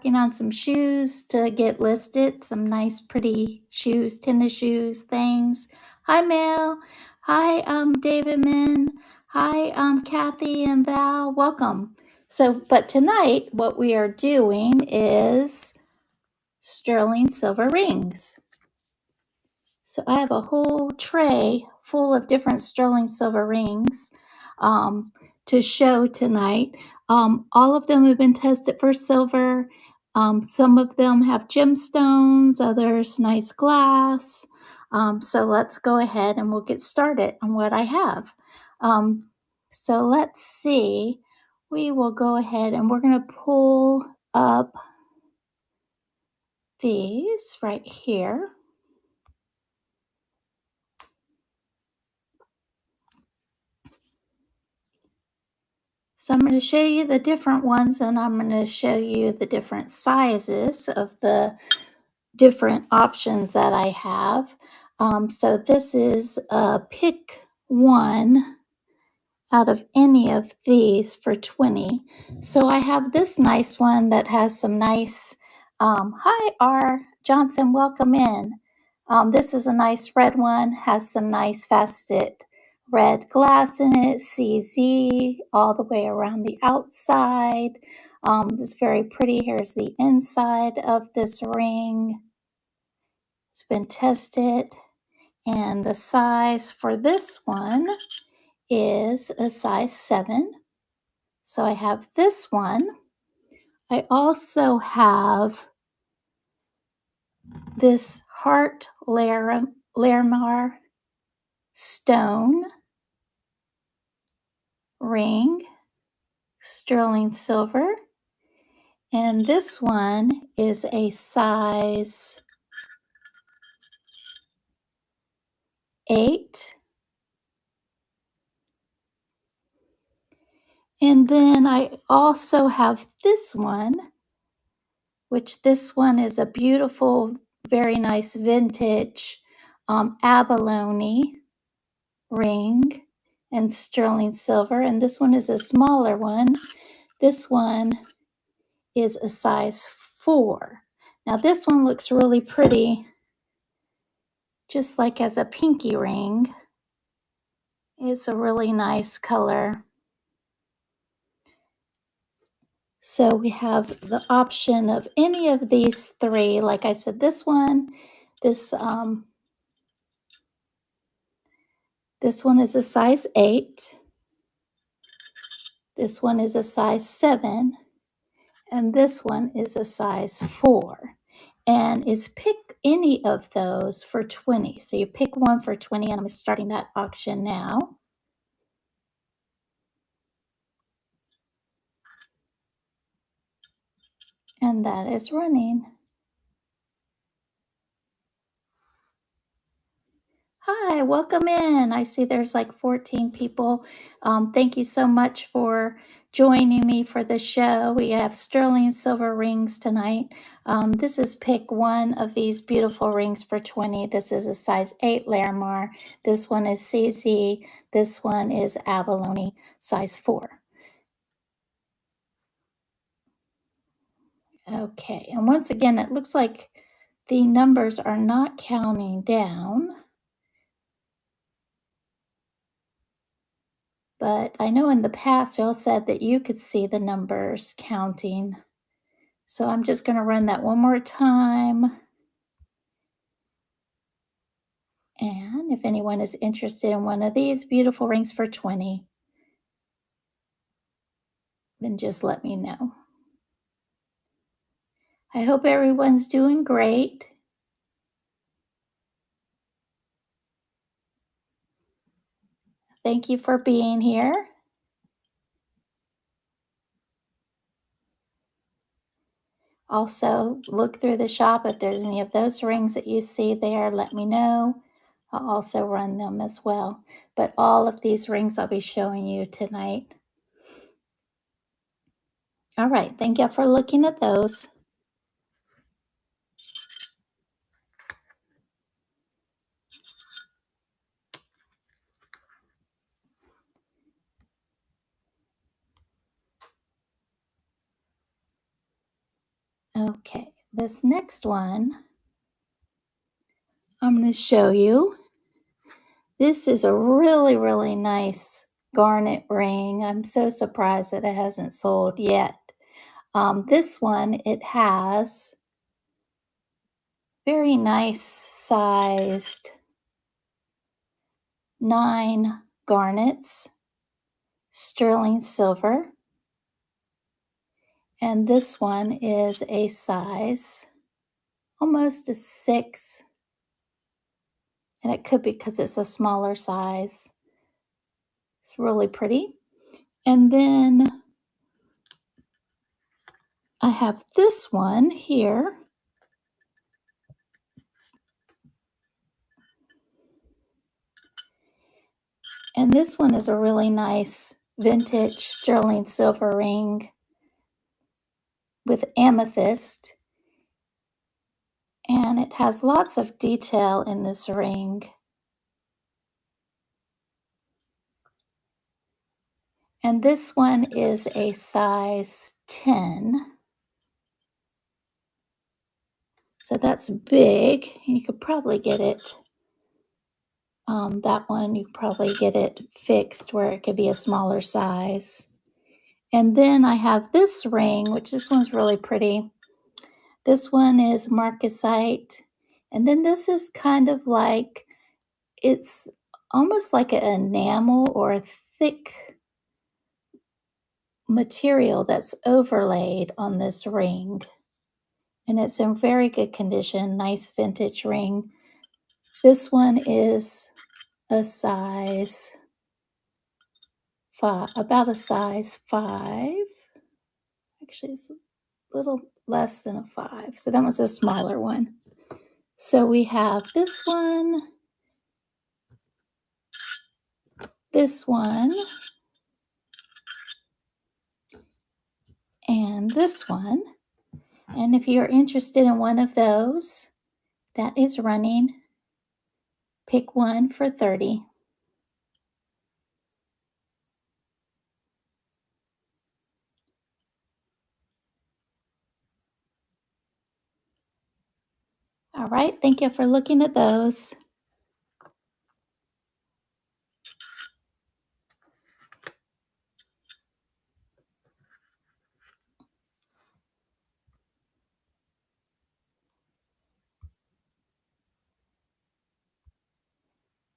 working on some shoes to get listed, some nice pretty shoes, tennis shoes, things. Hi, Mel. Hi, David Min. Hi, Kathy and Val. Welcome. But tonight, what we are doing is sterling silver rings. So I have a whole tray full of different sterling silver rings to show tonight. All of them have been tested for silver. Some of them have gemstones, others nice glass. So let's go ahead and we'll get started on what I have. So let's see. We will go ahead and we're going to pull up these right here. So I'm going to show you the different ones, and I'm going to show you the different sizes of the different options that I have. So this is pick one out of any of these for 20. So I have this nice one that has some nice, hi R. Johnson, welcome in. This is a nice red one, has some nice faceted red glass in it, CZ all the way around the outside. It's very pretty. Here's the inside of this ring. It's been tested. And the size for this one is a size 7. So I have this one. I also have this Heart Larimar stone ring, sterling silver. And this one is a size 8. And then I also have this one, which this one is a beautiful, very nice vintage abalone ring and sterling silver. And this one is a smaller one. This one is a size 4. Now this one looks really pretty, just like as a pinky ring. It's a really nice color. So we have the option of any of these 3. Like I said, this one, this one is a size 8. This one is a size 7. And this one is a size 4. And it's pick any of those for 20. So you pick one for 20, and I'm starting that auction now. And that is running. Hi, welcome in. I see there's like 14 people. Thank you so much for joining me for the show. We have sterling silver rings tonight. This is pick one of these beautiful rings for 20. This is a size 8 Larimar. This one is CZ. This one is abalone, size 4. Okay, and once again, it looks like the numbers are not counting down. But I know in the past y'all said that you could see the numbers counting. So I'm just going to run that one more time. And if anyone is interested in one of these beautiful rings for 20, then just let me know. I hope everyone's doing great. Thank you for being here. Also, look through the shop. If there's any of those rings that you see there, let me know. I'll also run them as well. But all of these rings I'll be showing you tonight. All right, thank you for looking at those. Okay, this next one I'm going to show you. This is a really, really nice garnet ring. I'm so surprised that it hasn't sold yet. This one, it has very nice sized 9 garnets, sterling silver. And this one is a size almost a 6. And it could be because it's a smaller size. It's really pretty. And then I have this one here. And this one is a really nice vintage sterling silver ring with amethyst. And it has lots of detail in this ring. And this one is a size 10. So that's big. You could probably get it, that one, you could probably get it fixed where it could be a smaller size. And then I have this ring, which this one's really pretty. This one is marcasite. And then this is kind of like, it's almost like an enamel or a thick material that's overlaid on this ring. And it's in very good condition, nice vintage ring. This one is a size 5, about a size 5. Actually, it's a little less than a 5. So that was a smaller one. So we have this one, and this one. And if you're interested in one of those, that is running. Pick one for $30. All right, thank you for looking at those.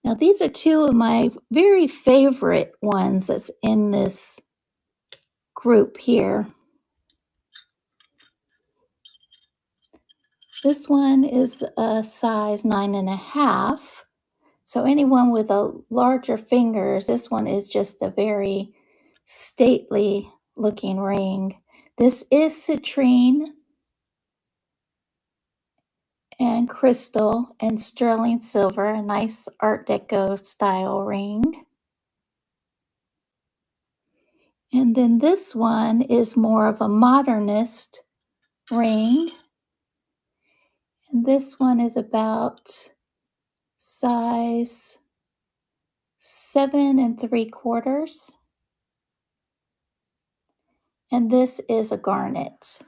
Now, these are 2 of my very favorite ones that's in this group here. This one is a size 9.5. So anyone with a larger fingers, this one is just a very stately looking ring. This is citrine and crystal and sterling silver, a nice Art Deco style ring. And then this one is more of a modernist ring. And this one is about size 7 3/4. And this is a garnet.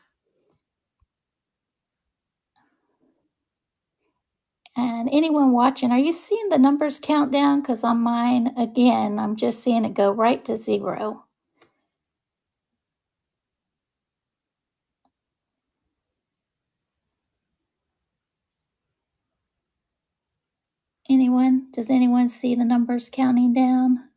And anyone watching, are you seeing the numbers count down? Because on mine, again, I'm just seeing it go right to 0. Anyone? Does anyone see the numbers counting down?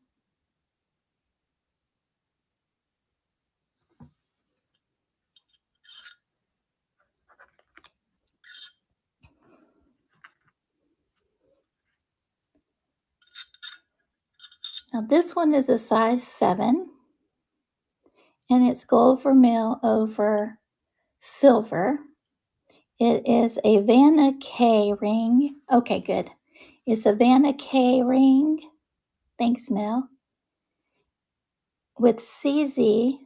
Now this one is a size 7, and it's gold vermeil over silver. It is a Vanna K ring. Okay, good. It's a Vanna K ring. Thanks, Nell. With CZ,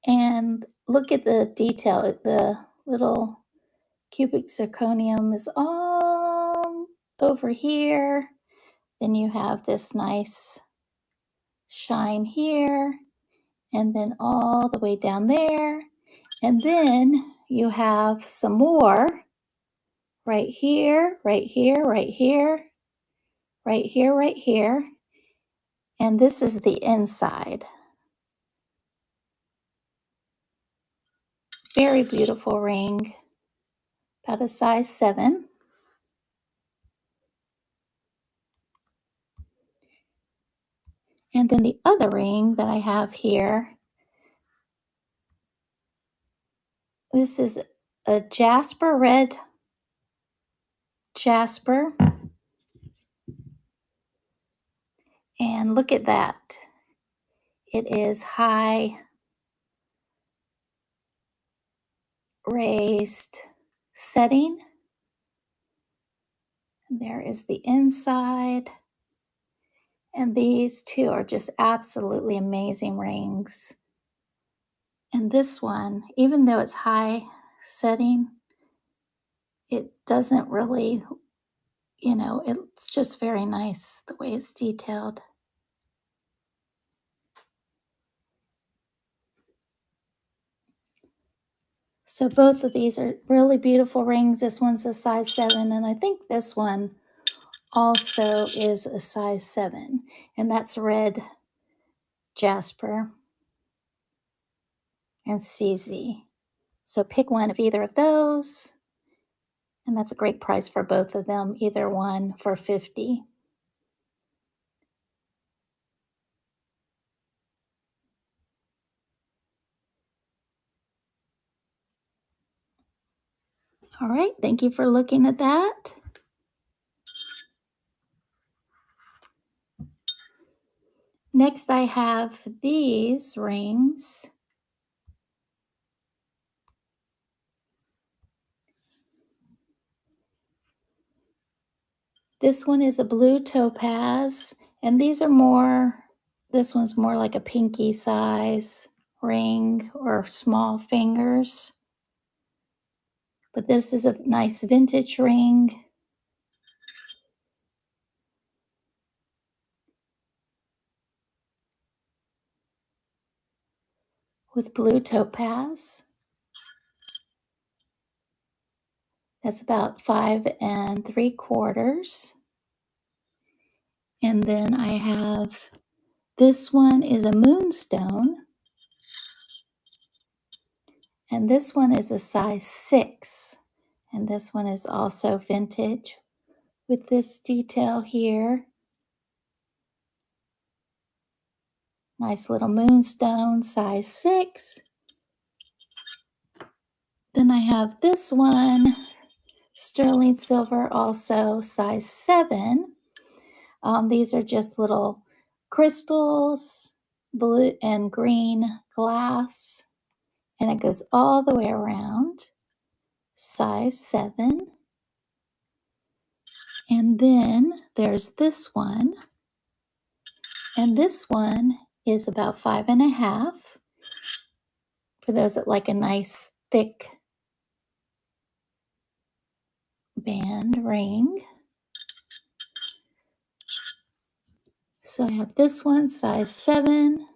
and look at the detail. The little cubic zirconium is all over here. Then you have this nice shine here, and then all the way down there. And then you have some more right here, right here, right here, right here, right here. And this is the inside. Very beautiful ring, about a size 7. And then the other ring that I have here, this is a jasper, red jasper. And look at that. It is high raised setting. And there is the inside. And these two are just absolutely amazing rings. And this one, even though it's high setting, it doesn't really, it's just very nice the way it's detailed. So both of these are really beautiful rings. This one's a size 7, and I think this one also is a size 7, and that's red jasper and CZ. So pick one of either of those, and that's a great price for both of them, either one for $50. All right, thank you for looking at that. Next, I have these rings. This one is a blue topaz, and these are this one's more like a pinky size ring or small fingers. But this is a nice vintage ring. With blue topaz. That's about 5 3/4. And then I have, this one is a moonstone. And this one is a size 6. And this one is also vintage with this detail here. Nice little moonstone, size 6. Then I have this one, sterling silver, also size 7. These are just little crystals, blue and green glass, and it goes all the way around, size 7. And then there's this one, and this one is about 5.5, for those that like a nice thick band ring. So I have this one, size 7,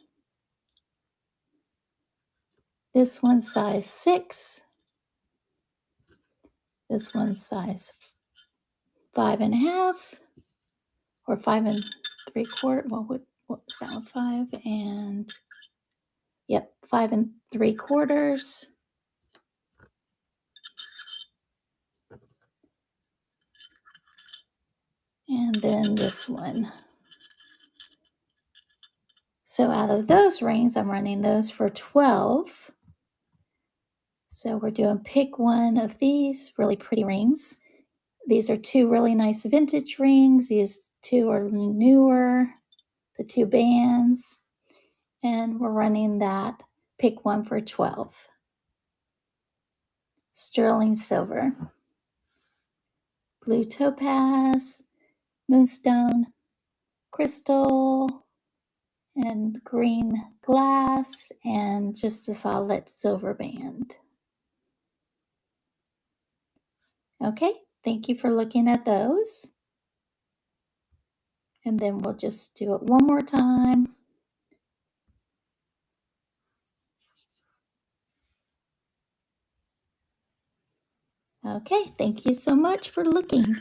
this one, size 6, this one, size 5.5, or 5 3/4. Well, what's that one? 5 and, yep, 5 3/4. And then this one. So out of those rings, I'm running those for $12. So we're doing pick one of these really pretty rings. These are two really nice vintage rings. These two are newer, the two bands. And we're running that pick one for $12. Sterling silver, blue topaz, moonstone, crystal, and green glass, and just a solid silver band. Okay, thank you for looking at those. And then we'll just do it one more time. Okay, thank you so much for looking.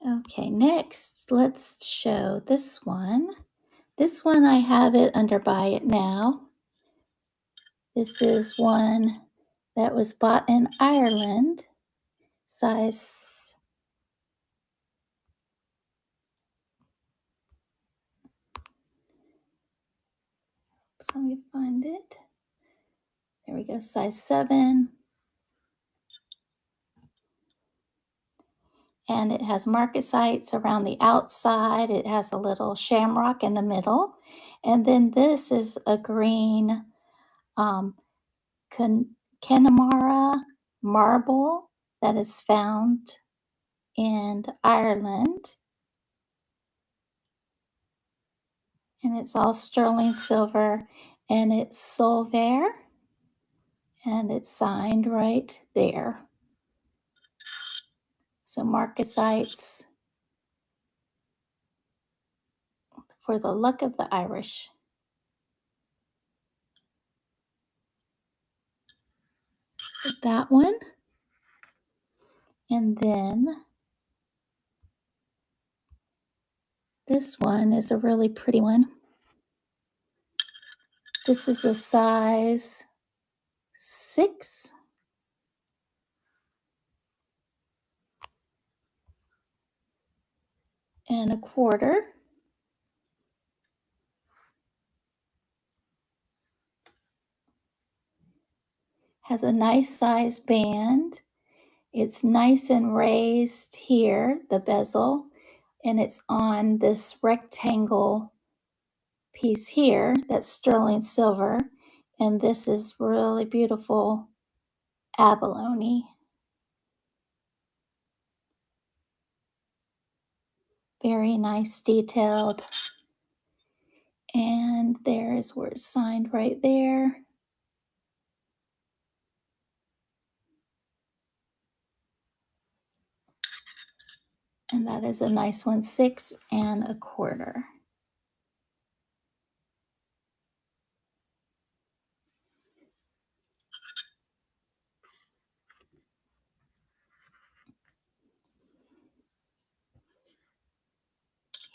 Okay, next, let's show this one. This one, I have it under Buy It Now. This is one that was bought in Ireland, size, let me find it. There we go, size 7. And it has marcasites around the outside. It has a little shamrock in the middle. And then this is a green um, Connemara marble that is found in Ireland. And it's all sterling silver, and it's Solvair, and it's signed right there. So marcasites for the luck of the Irish. So that one. And then this one is a really pretty one. This is a size 6. And a quarter. Has a nice size band. It's nice and raised here, the bezel, and it's on this rectangle piece here that's sterling silver. And this is really beautiful abalone. Very nice, detailed. And there is where it's signed right there. And that is a nice one, 6 and a quarter.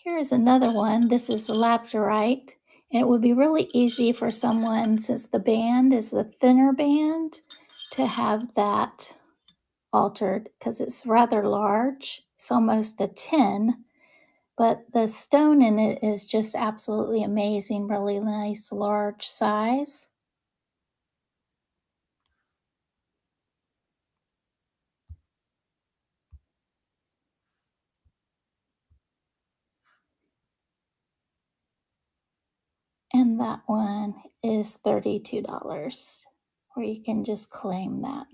Here is another one. This is labradorite. And it would be really easy for someone, since the band is a thinner band, to have that altered because it's rather large. It's almost a 10, but the stone in it is just absolutely amazing, really nice, large size. And that one is $32, or you can just claim that.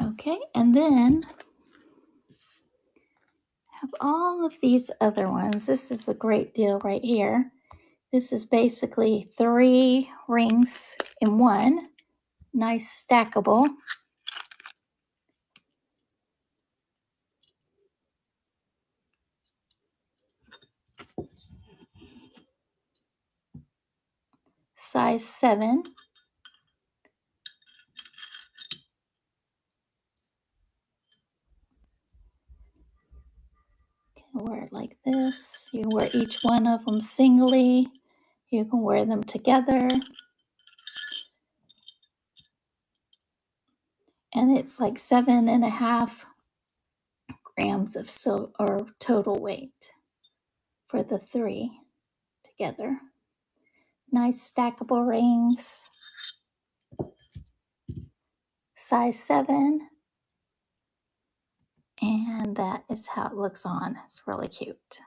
Okay, and then have all of these other ones. This is a great deal right here. This is basically 3 rings in one. Nice stackable. Size 7. You can wear it like this. You can wear each one of them singly. You can wear them together. And it's like 7.5 grams of or total weight for the 3 together. Nice stackable rings. Size 7. And And that is how it looks on. It's really cute.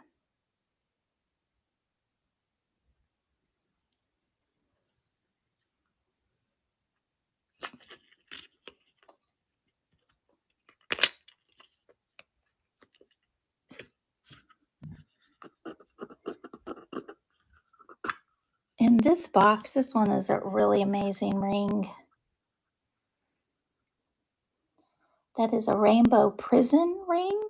In this box, this one is a really amazing ring. That is a rainbow prison ring.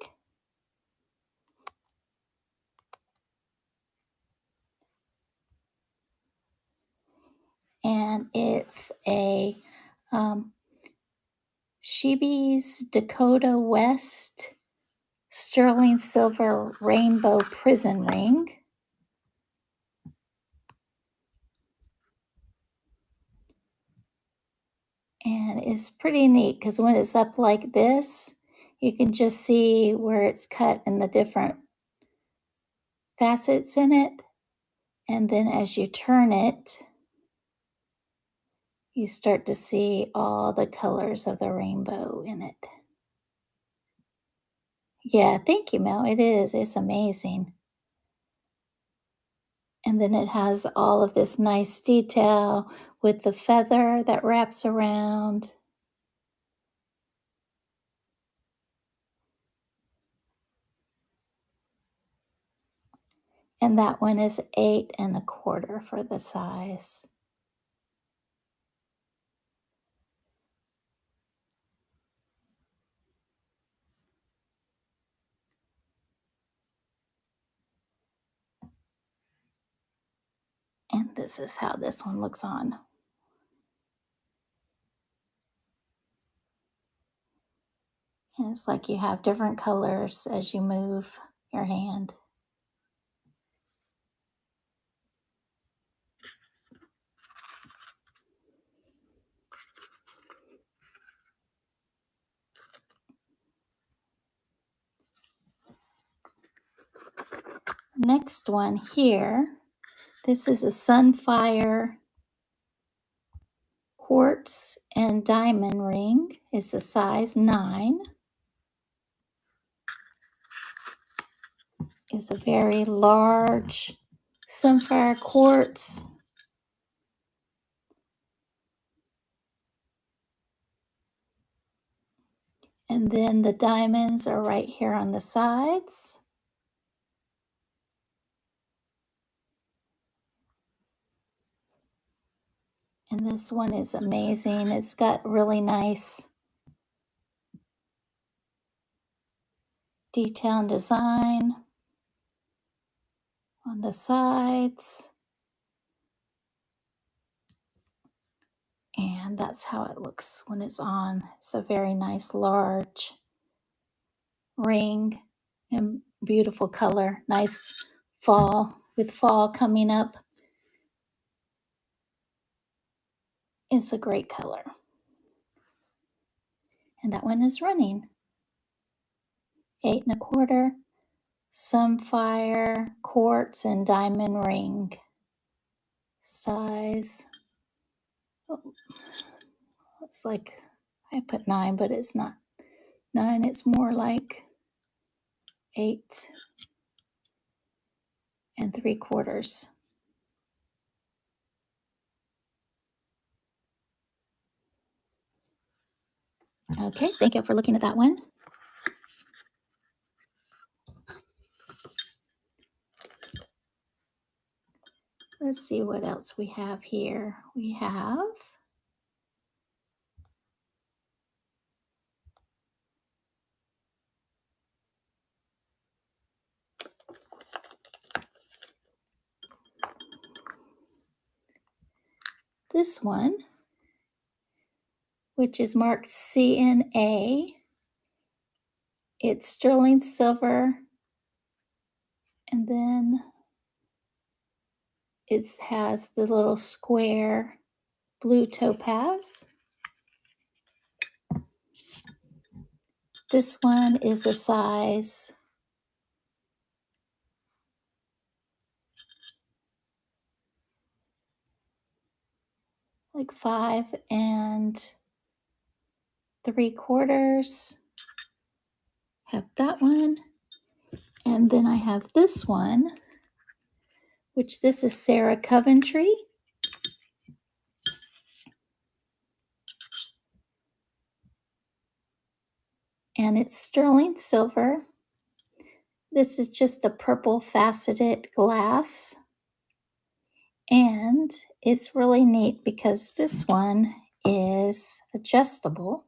And it's a Shebe's Dakota West sterling silver rainbow prison ring. And it's pretty neat because when it's up like this, you can just see where it's cut in the different facets in it. And then as you turn it, you start to see all the colors of the rainbow in it. Yeah, thank you, Mel. It is. It's amazing. And then it has all of this nice detail with the feather that wraps around. And that one is 8 1/4 for the size. And this is how this one looks on. And it's like you have different colors as you move your hand. Next one here, this is a Sunfire quartz and diamond ring. It's a size 9. It's a very large Sunfire quartz. And then the diamonds are right here on the sides. And this one is amazing. It's got really nice detail and design on the sides. And that's how it looks when it's on. It's a very nice large ring and beautiful color. Nice fall, with fall coming up. It's a great color. And that one is running. 8 1/4 Sunfire quartz and diamond ring. Size, oh, it's like, I put 9, but it's not 9. It's more like 8 3/4. Okay, thank you for looking at that one. Let's see what else we have here. We have this one, which is marked CNA. It's sterling silver, and then it has the little square blue topaz. This one is a size like 5 3/4. have that one. And then I have this one, which this is Sarah Coventry. And it's sterling silver. This is just a purple faceted glass. And it's really neat because this one is adjustable.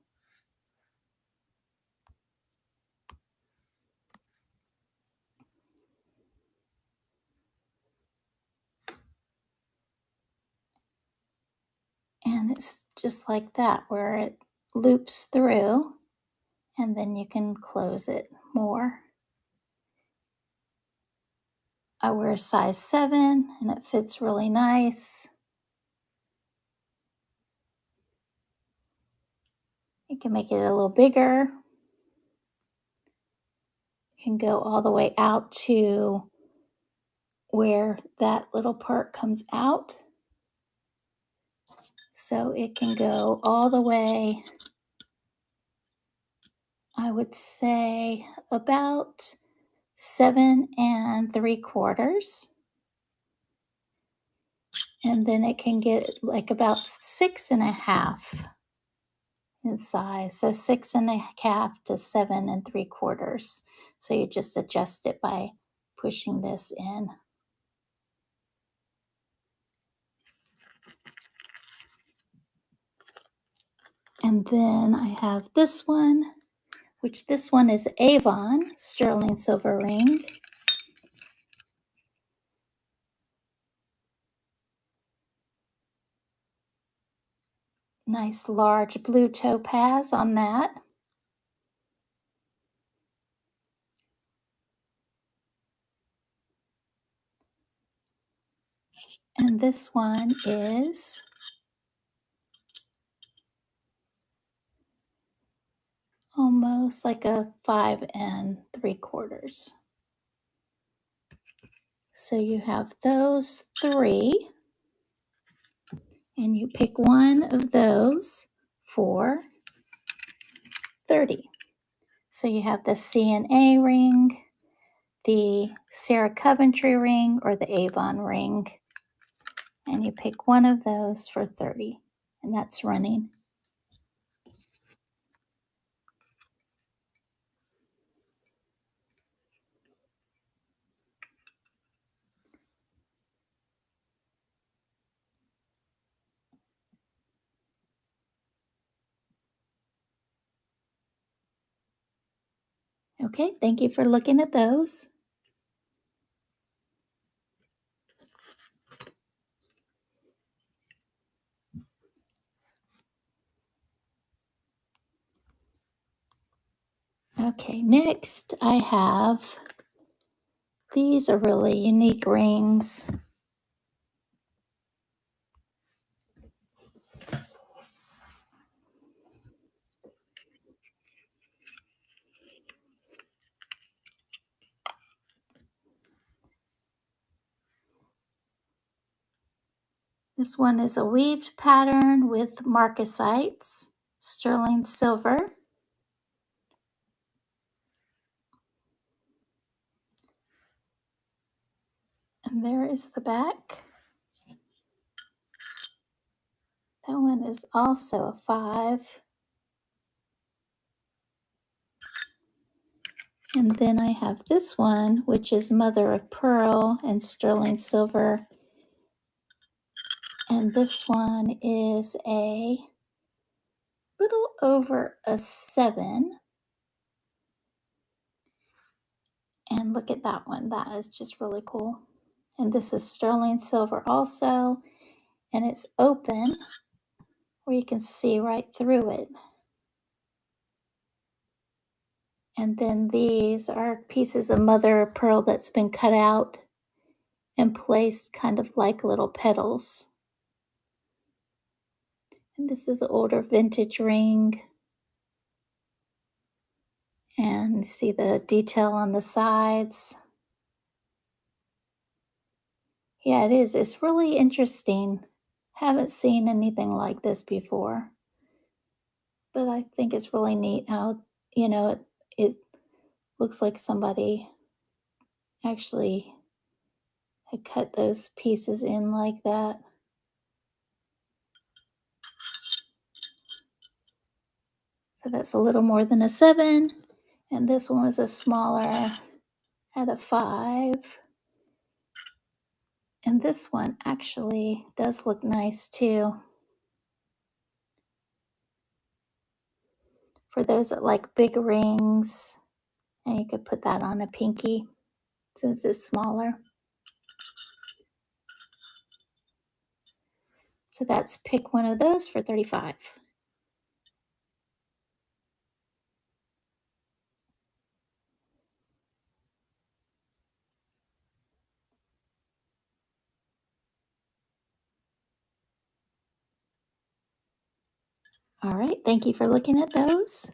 And it's just like that, where it loops through, and then you can close it more. I wear a size 7, and it fits really nice. You can make it a little bigger. You can go all the way out to where that little part comes out. So it can go all the way, I would say, about 7 3/4. And then it can get like about 6.5 in size. So 6.5 to 7 3/4. So you just adjust it by pushing this in. And then I have this one, which this one is Avon sterling silver ring. Nice large blue topaz on that. And this one is almost like a 5 3/4. So you have those three, and you pick one of those for 30. So you have the CNA ring, the Sarah Coventry ring, or the Avon ring, and you pick one of those for 30, and that's running. Okay, thank you for looking at those. Okay, next I have, these are really unique rings. This one is a weaved pattern with marcasites, sterling silver. And there is the back. That one is also a 5. And then I have this one, which is mother of pearl and sterling silver. And this one is a little over a 7. And look at that one. That is just really cool. And this is sterling silver also. And it's open where you can see right through it. And then these are pieces of mother of pearl that's been cut out and placed kind of like little petals. And this is an older vintage ring. And see the detail on the sides. Yeah, it is. It's really interesting. Haven't seen anything like this before. But I think it's really neat how, it Looks like somebody actually had cut those pieces in like that. So that's a little more than a 7. And this one was a smaller at a 5. And this one actually does look nice too. For those that like big rings, and you could put that on a pinky since it's smaller. So that's pick one of those for 35. All right, thank you for looking at those.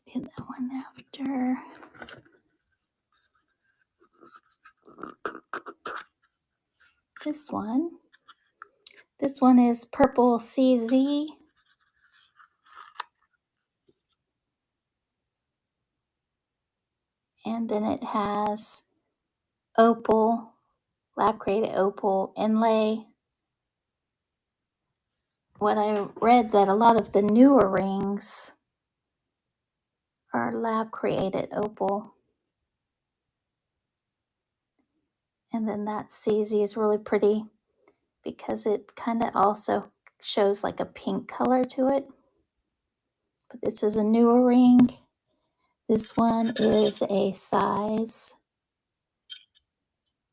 Hit that one after. This one. This one is Purple CZ. And then it has opal, lab created opal inlay. What I read that a lot of the newer rings are lab created opal. And then that CZ is really pretty because it kind of also shows like a pink color to it. But this is a newer ring. This one is a size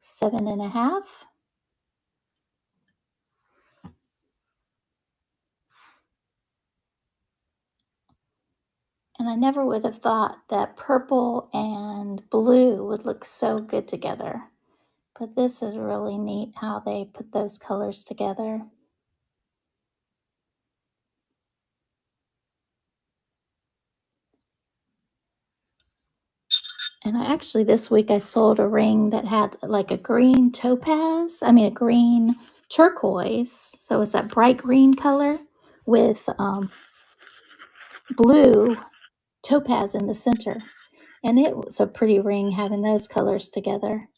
7.5. And I never would have thought that purple and blue would look so good together. But this is really neat how they put those colors together. And I actually, this week, I sold a ring that had like a green topaz, a green turquoise. So it's that bright green color with blue topaz in the center. And it was a pretty ring having those colors together.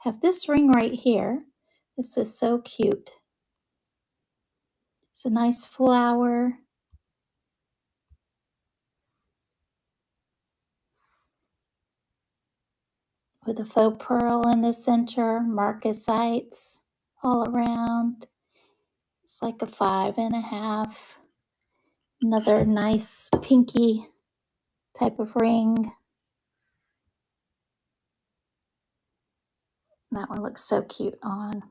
Have this ring right here. This is so cute. It's a nice flower. With a faux pearl in the center, marcasites all around. It's like a 5.5. Another nice pinky type of ring. That one looks so cute on.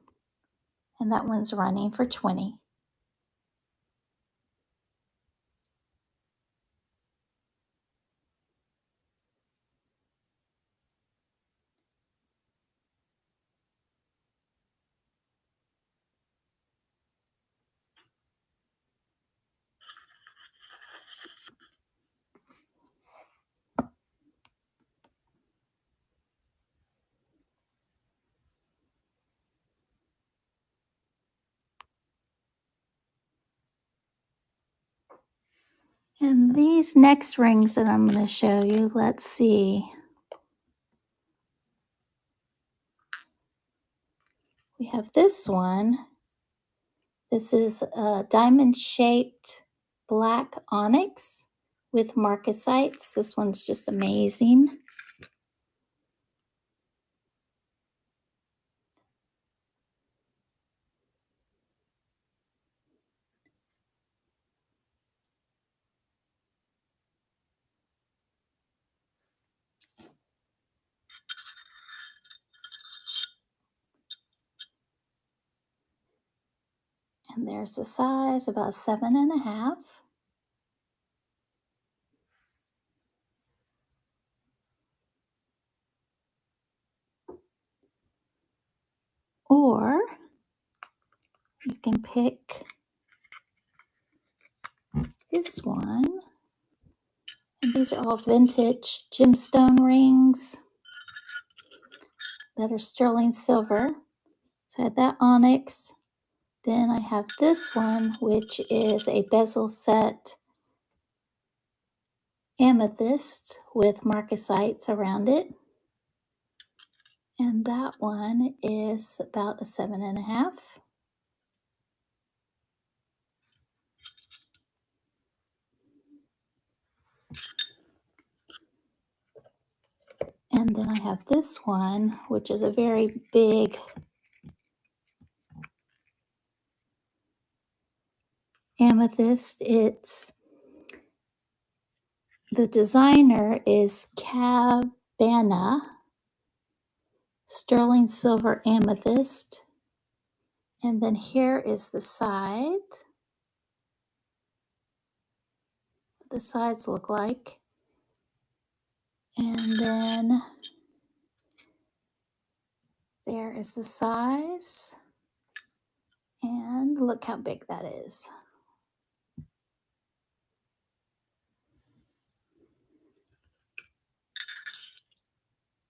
And that one's running for 20. And these next rings that I'm going to show you, let's see. We have this one. This is a diamond-shaped black onyx with marcasites. This one's just amazing. And there's the size, about 7.5. Or You can pick this one. And these are all vintage gemstone rings that are sterling silver. So I had that onyx. Then I have this one, which is a bezel set amethyst with marcasites around it. And that one is about a 7.5. And then I have this one, which is a very big amethyst. The designer is Cabana sterling silver amethyst. And then here is the side. What the sides look like. And then there is the size. And look how big that is.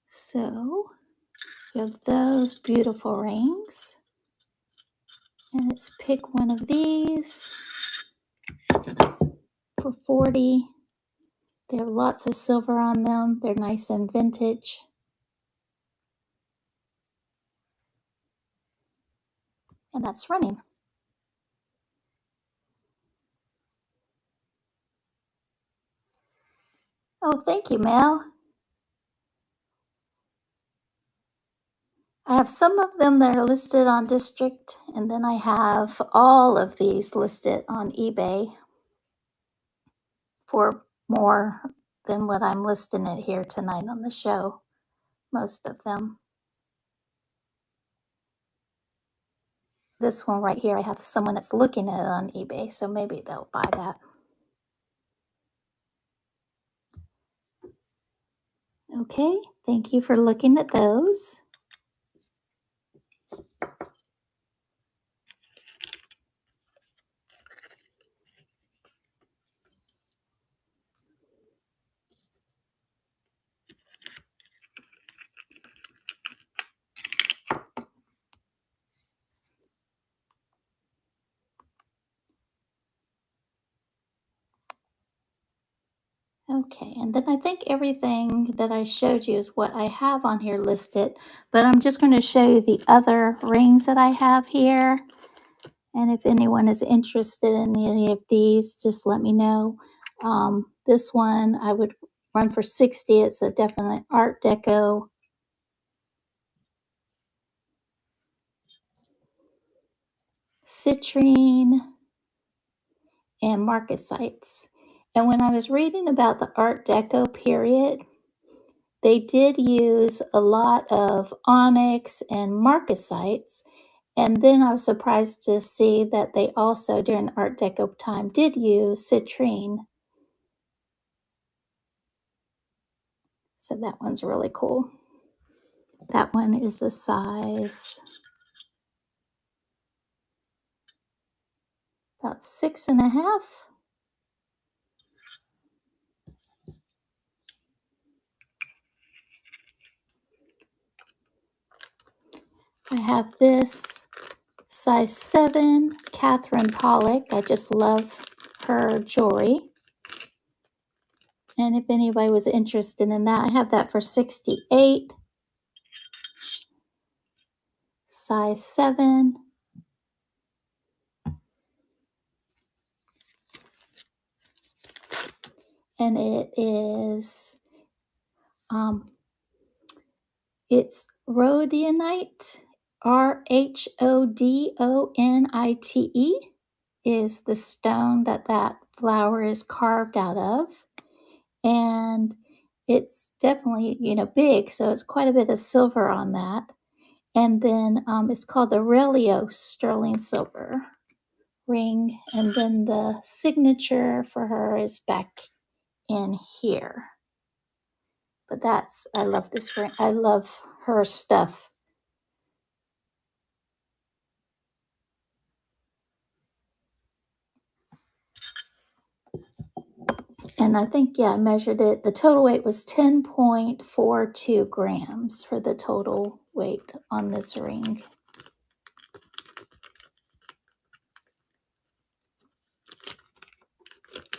So you have those beautiful rings. And let's pick one of these for $40. They have lots of silver on them. They're nice and vintage. And that's running. Oh, thank you, Mel. I have some of them that are listed on District, and then I have all of these listed on eBay for more than what I'm listing it here tonight on the show. Most of them. This one right here, I have someone that's looking at it on eBay, so maybe they'll buy that. Okay, thank you for looking at those. Okay, and then I think everything that I showed you is what I have on here listed, but I'm just going to show you the other rings that I have here. And if anyone is interested in any of these, just let me know. This one I would run for $60. It's a definite Art Deco. Citrine and marcasites. And when I was reading about the Art Deco period, they did use a lot of onyx and marcasites. And then I was surprised to see that they also, during Art Deco time, did use citrine. So that one's really cool. That one is a size about 6.5. I have this size 7, Catherine Pollock. I just love her jewelry. And if anybody was interested in that, I have that for $68. Size 7. And it is, it's rhodonite, Rhodonite is the stone that flower is carved out of. And it's definitely, big, so it's quite a bit of silver on that. And then it's called the Relio sterling silver ring. And then the signature for her is back in here. But I love this ring. I love her stuff. And I think, yeah, I measured it. The total weight was 10.42 grams for the total weight on this ring.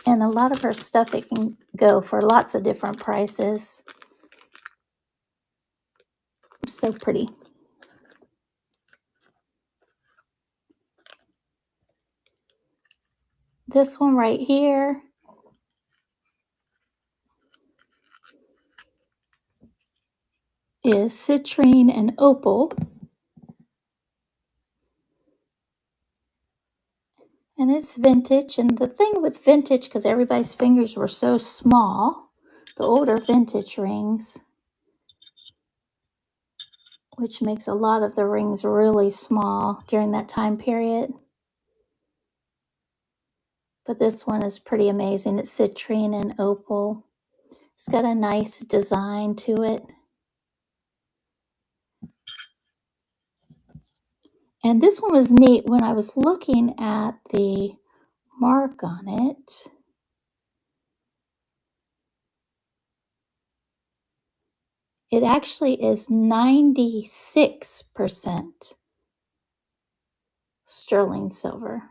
And a lot of her stuff, it can go for lots of different prices. So pretty. This one right here is citrine and opal. And it's vintage. And the thing with vintage, because everybody's fingers were so small, the older vintage rings, which makes a lot of the rings really small during that time period. But this one is pretty amazing. It's citrine and opal. It's got a nice design to it. And this one was neat when I was looking at the mark on it. It actually is 96% sterling silver.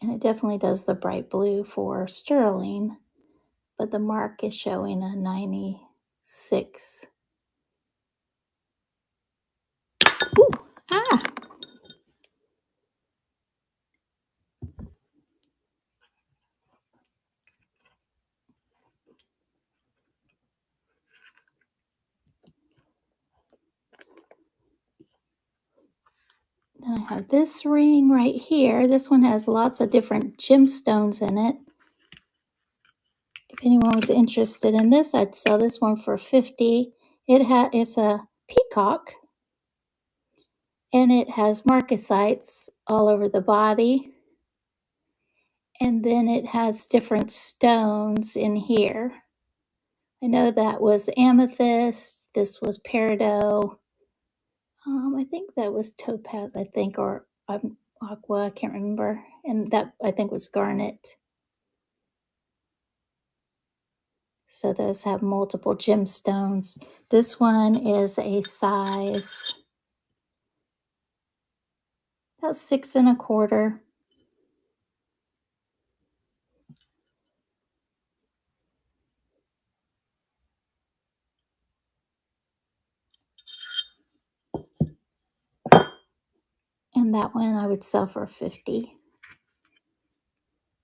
And it definitely does the bright blue for sterling, but the mark is showing a 96. Ooh, ah! Then I have this ring right here. This one has lots of different gemstones in it. If anyone was interested in this, I'd sell this one for $50. It's a peacock, and it has marcasites all over the body. And then it has different stones in here. I know that was amethyst. This was peridot. I think that was topaz, or aqua, I can't remember. And that, I think, was garnet. So those have multiple gemstones. This one is a size about 6 1/4. And that one I would sell for $50.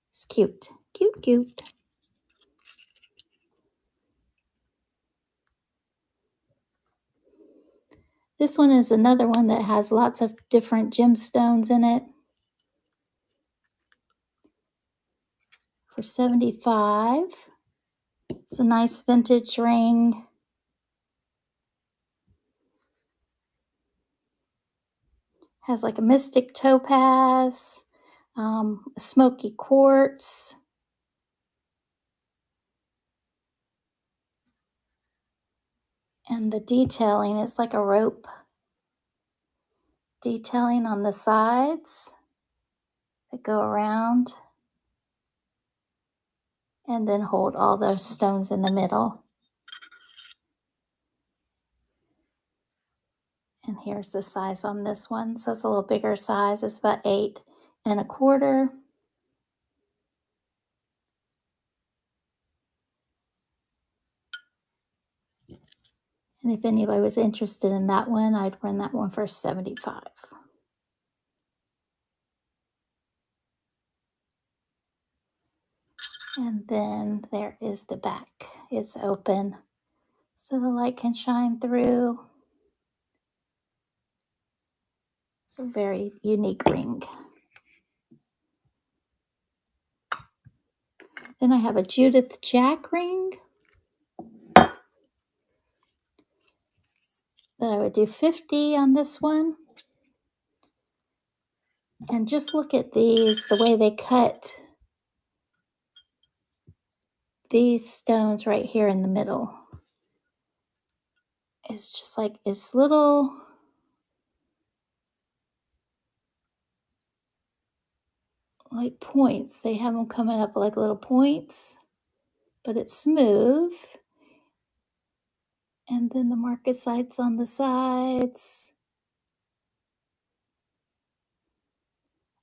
It's cute, cute, cute. This one is another one that has lots of different gemstones in it for $75. It's a nice vintage ring. Has like a mystic topaz, a smoky quartz. And the detailing is like a rope detailing on the sides that go around and then hold all those stones in the middle. And here's the size on this one. So it's a little bigger size. It's about 8 1/4. And if anybody was interested in that one, I'd run that one for $75. And then there is the back. It's open so the light can shine through. It's a very unique ring. Then I have a Judith Jack ring that I would do $50 on this one. And just look at these, the way they cut these stones right here in the middle. It's just like it's little like points. They have them coming up like little points, but it's smooth. And then the marcasites on the sides.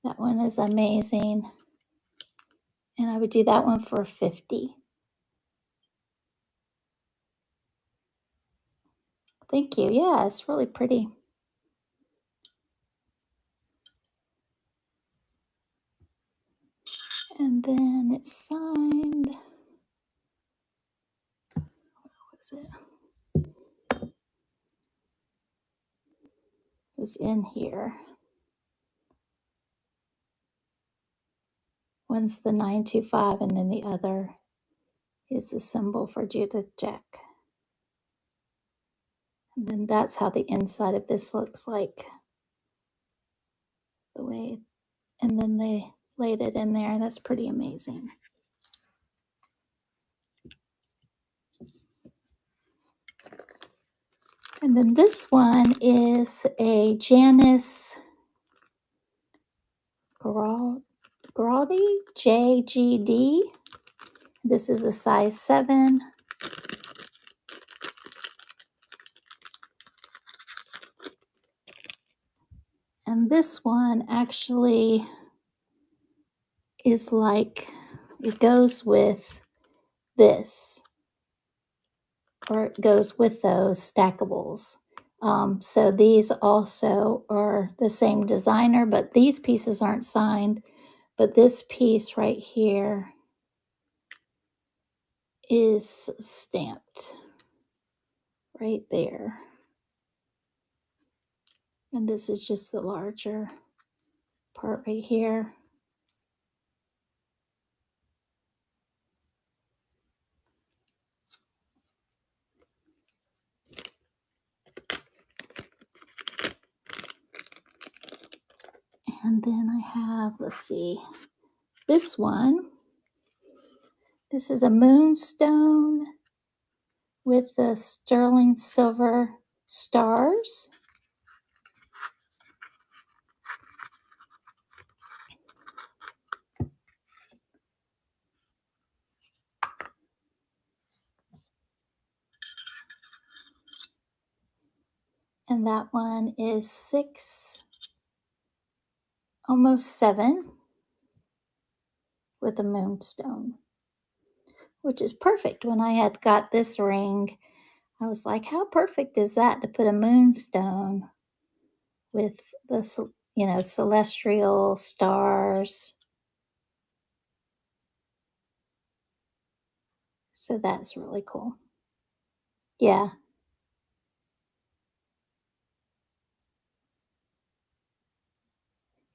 That one is amazing. And I would do that one for 50. Thank you. Yeah, it's really pretty. And then it's signed. What was it? It was in here. One's the 925, and then the other is the symbol for Judith Jack. And then that's how the inside of this looks like. The way, and then they laid it in there. That's pretty amazing. And then this one is a Janice Giraldi JGD. This is a size 7. And this one actually is like, it goes with this, or it goes with those stackables. So these also are the same designer, but these pieces aren't signed. But this piece right here is stamped right there. And this is just the larger part right here. And then I have, let's see, this one. This is a moonstone with the sterling silver stars. And that one is 6, almost 7, with a moonstone, which is perfect. When I had got this ring, I was like, how perfect is that to put a moonstone with the, celestial stars. So that's really cool. Yeah.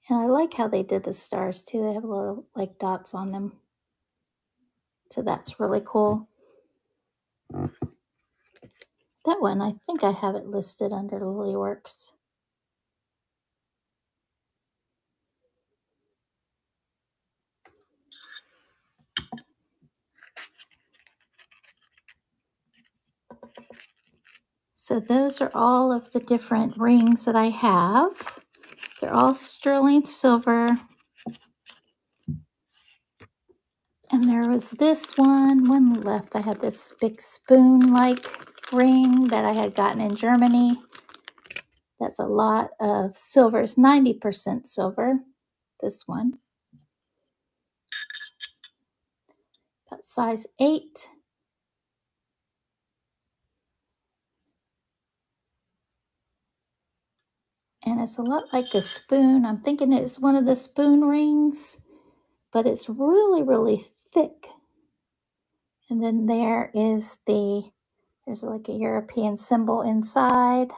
And I like how they did the stars too. They have little like dots on them. So that's really cool. That one, I think I have it listed under Lilyworks. So those are all of the different rings that I have. They're all sterling silver. And there was this one left. I had this big spoon-like ring that I had gotten in Germany. That's a lot of silver. It's 90% silver, this one. About size 8. And it's a lot like a spoon. I'm thinking it's one of the spoon rings, but it's really, really thick. And then there's like a European symbol inside.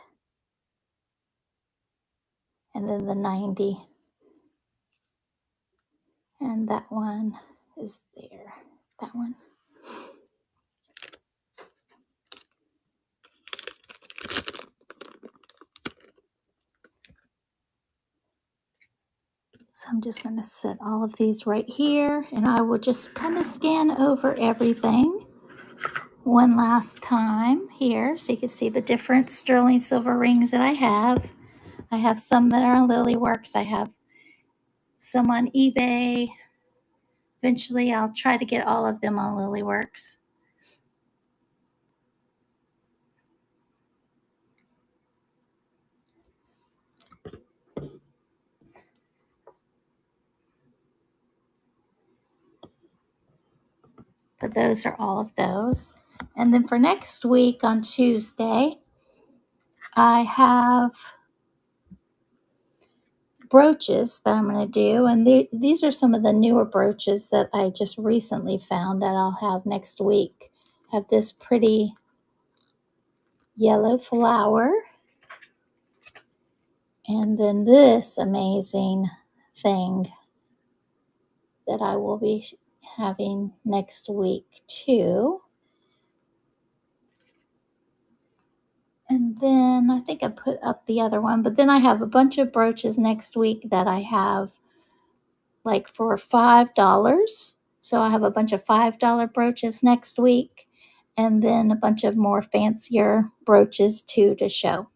And then the 90. And that one is there. That one. So I'm just going to set all of these right here, and I will just kind of scan over everything one last time here so you can see the different sterling silver rings that I have. I have some that are on Lilyworks. I have some on eBay. Eventually, I'll try to get all of them on Lilyworks. But those are all of those. And then for next week on Tuesday, I have brooches that I'm going to do. And these are some of the newer brooches that I just recently found that I'll have next week. I have this pretty yellow flower. And then this amazing thing that I will be having next week too. And then I think I put up the other one, but then I have a bunch of brooches next week that I have like for $5. So I have a bunch of $5 brooches next week, and then a bunch of more fancier brooches too to show.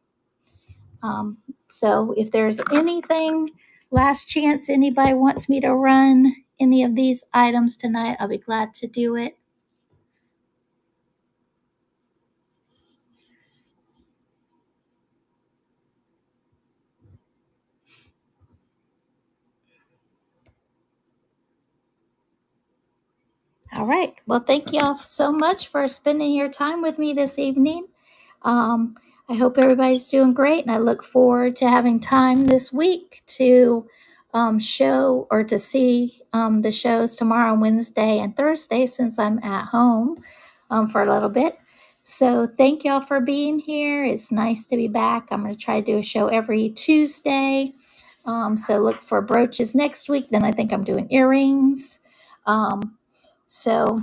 So if there's anything, last chance, anybody wants me to run any of these items tonight, I'll be glad to do it. All right. Well, thank you all so much for spending your time with me this evening. I hope everybody's doing great, and I look forward to having time this week to show or to see the shows tomorrow, Wednesday, and Thursday, since I'm at home for a little bit. So thank y'all for being here. It's nice to be back. I'm going to try to do a show every Tuesday. So look for brooches next week. Then I think I'm doing earrings. So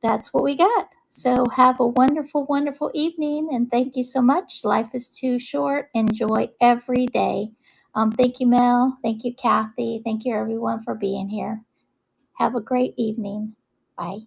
that's what we got. So have a wonderful, wonderful evening, and thank you so much. Life is too short. Enjoy every day. Thank you, Mel. Thank you, Kathy. Thank you, everyone, for being here. Have a great evening. Bye.